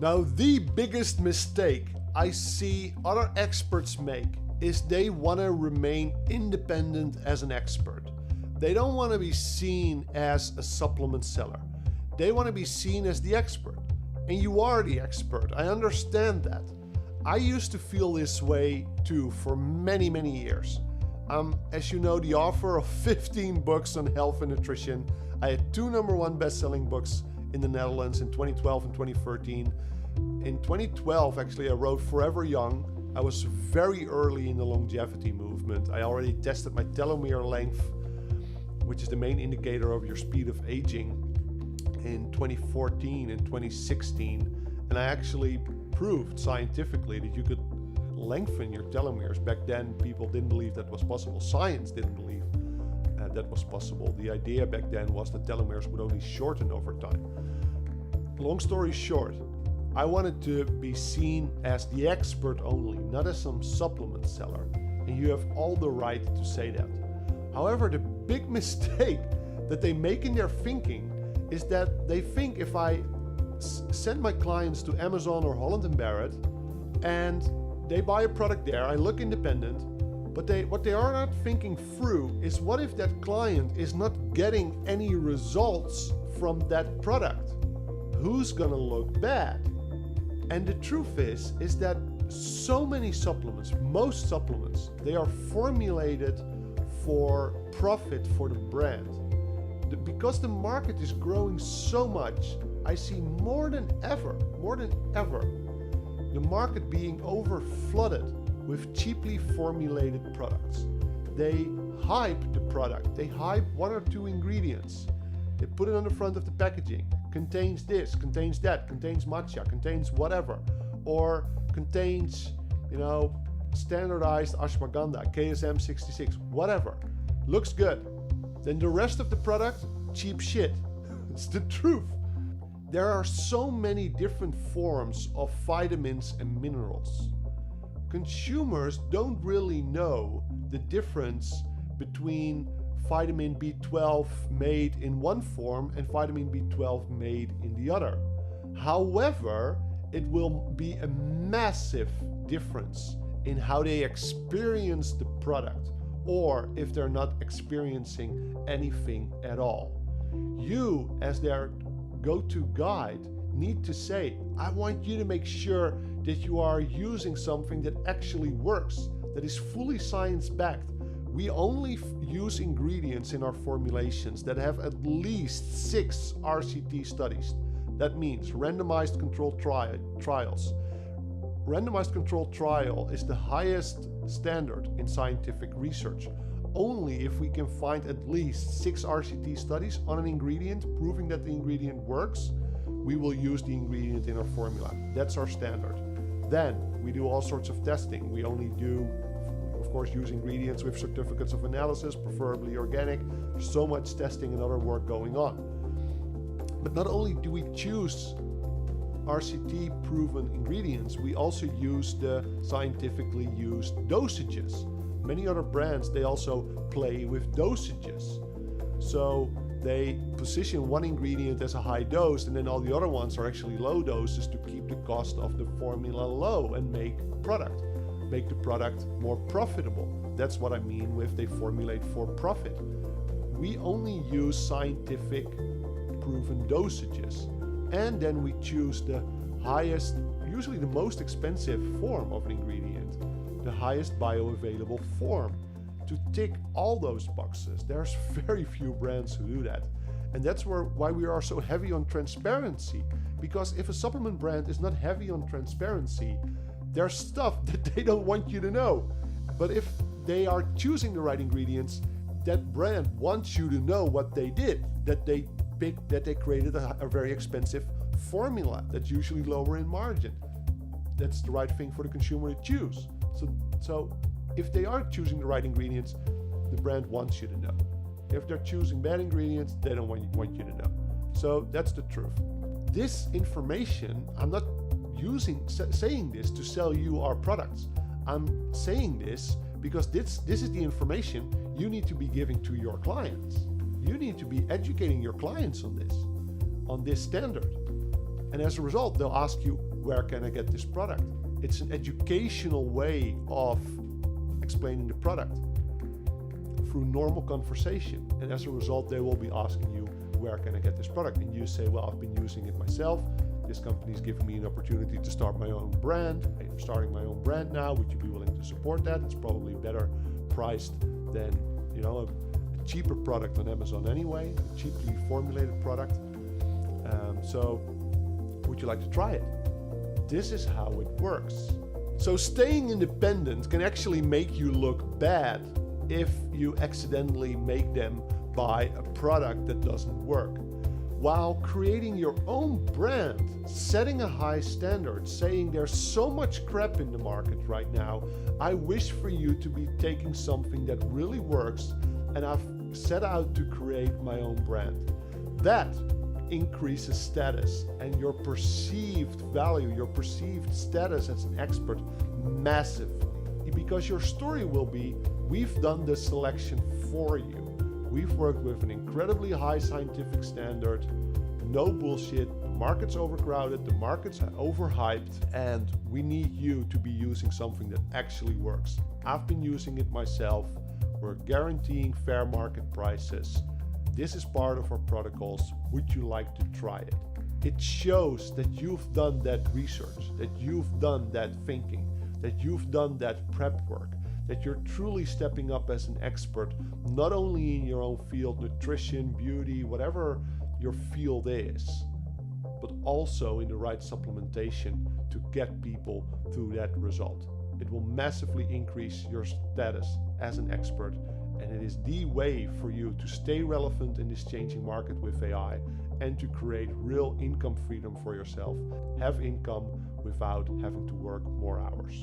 Now, the biggest mistake I see other experts make is they want to remain independent as an expert. They don't want to be seen as a supplement seller. They want to be seen as the expert. And you are the expert. I understand that. I used to feel this way too for many, many years. As you know, the author of 15 books on health and nutrition. I had 2 #1 best-selling books in the Netherlands in 2012 and 2013. In 2012, actually, I wrote Forever Young. I was very early in the longevity movement. I already tested my telomere length, which is the main indicator of your speed of aging, in 2014 and 2016. And I actually proved scientifically that you could lengthen your telomeres. Back then, people didn't believe that was possible. Science didn't believe that was possible. The idea back then was that telomeres would only shorten over time. Long story short, I wanted to be seen as the expert only, not as some supplement seller. And you have all the right to say that. However, the big mistake that they make in their thinking is that they think if I send my clients to Amazon or Holland & Barrett and they buy a product there, I look independent, but what they are not thinking through is what if that client is not getting any results from that product? Who's gonna look bad? And the truth is that so many supplements, most supplements, they are formulated for profit for the brand. Because the market is growing so much, I see more than ever, the market being over flooded with cheaply formulated products. They hype the product. They hype 1 or 2 ingredients. They put it on the front of the packaging. Contains this, contains that, contains matcha, contains whatever, or contains, standardized ashwagandha, KSM 66, whatever. Looks good. Then the rest of the product, cheap shit. It's the truth. There are so many different forms of vitamins and minerals. Consumers don't really know the difference between vitamin B12 made in one form and vitamin B12 made in the other. However, it will be a massive difference in how they experience the product, or if they're not experiencing anything at all. You, as their go-to guide, need to say, I want you to make sure that you are using something that actually works, that is fully science-backed. We only use ingredients in our formulations that have at least 6 RCT studies. That means randomized controlled trials. Randomized controlled trial is the highest standard in scientific research. Only if we can find at least 6 RCT studies on an ingredient proving that the ingredient works, we will use the ingredient in our formula. That's our standard. Then we do all sorts of testing. We only do, of course, use ingredients with certificates of analysis, preferably organic. There's so much testing and other work going on. But not only do we choose RCT proven ingredients, we also use the scientifically used dosages. Many other brands, they also play with dosages. So they position one ingredient as a high dose and then all the other ones are actually low doses to keep the cost of the formula low and make the product more profitable. That's what I mean with they formulate for profit. We only use scientific proven dosages. And then we choose the highest, usually the most expensive form of an ingredient, the highest bioavailable form, to tick all those boxes. There's very few brands who do that. And that's why we are so heavy on transparency. Because if a supplement brand is not heavy on transparency, there's stuff that they don't want you to know. But if they are choosing the right ingredients, that brand wants you to know what they did, that they created a very expensive formula that's usually lower in margin. That's the right thing for the consumer to choose. So if they are choosing the right ingredients, the brand wants you to know. If they're choosing bad ingredients, they don't want you to know. So that's the truth. This information, I'm not saying this to sell you our products. I'm saying this because this is the information you need to be giving to your clients. You need to be educating your clients on this standard. And as a result, they'll ask you, where can I get this product? It's an educational way of explaining the product through normal conversation. And as a result, they will be asking you, where can I get this product? And you say, well, I've been using it myself. This company is giving me an opportunity to start my own brand. I'm starting my own brand now. Would you be willing to support that? It's probably better priced than, a cheaper product on Amazon anyway, a cheaply formulated product. So would you like to try it? This is how it works. So staying independent can actually make you look bad if you accidentally make them buy a product that doesn't work. While creating your own brand, setting a high standard, saying there's so much crap in the market right now, I wish for you to be taking something that really works, and I've set out to create my own brand. That increases status and your perceived value, your perceived status as an expert massively. Because your story will be, we've done the selection for you. We've worked with an incredibly high scientific standard, no bullshit, the market's overcrowded, the market's overhyped, and we need you to be using something that actually works. I've been using it myself. We're guaranteeing fair market prices. This is part of our protocols. Would you like to try it? It shows that you've done that research, that you've done that thinking, that you've done that prep work, that you're truly stepping up as an expert, not only in your own field, nutrition, beauty, whatever your field is, but also in the right supplementation to get people through that result. It will massively increase your status as an expert, and it is the way for you to stay relevant in this changing market with AI and to create real income freedom for yourself. Have income without having to work more hours.